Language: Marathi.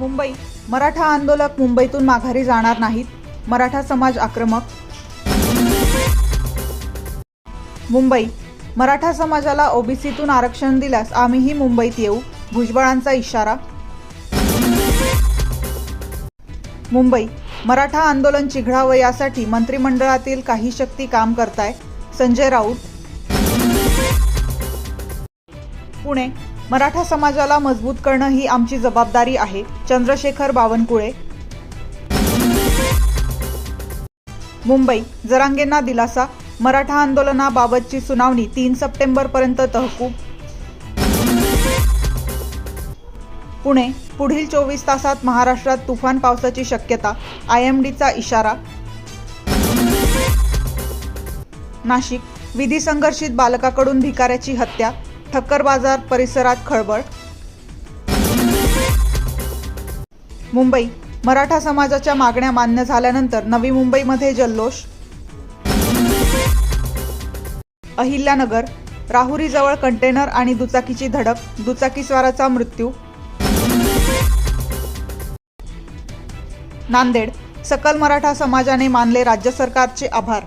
मुंबई मराठा आंदोलक मुंबईतून माघारी जाणार नाहीत, मराठा समाज आक्रमक. मुंबई मराठा समाजाला ओबीसीतून आरक्षण दिल्यास आम्हीही मुंबईत येऊ, भुजबळांचा इशारा. मुंबई मराठा आंदोलन चिघळावं यासाठी मंत्रिमंडळातील काही शक्ती काम करताय, संजय राऊत. पुणे मराठा समाजाला मजबूत करणं ही आमची जबाबदारी आहे, चंद्रशेखर बावनकुळे. मुंबई जरांगेंना दिलासा, मराठा आंदोलनाबाबतची सुनावणी 3 सप्टेंबरपर्यंत तहकूब. पुणे पुढील 24 तासात महाराष्ट्रात तुफान पावसाची शक्यता, IMDचा इशारा. नाशिक विधी संघर्षित बालकाकडून भिकाऱ्याची हत्या, ठक्कर बाजार परिसरात खळबळ. मुंबई मराठा समाजाच्या मागण्या मान्य झाल्यानंतर नवी मुंबईमध्ये जल्लोष. अहिल्यानगर राहुरीजवळ कंटेनर आणि दुचाकीची धडक, दुचाकीस्वाराचा मृत्यू. नांदेड सकल मराठा समाजाने मानले राज्य सरकारचे आभार.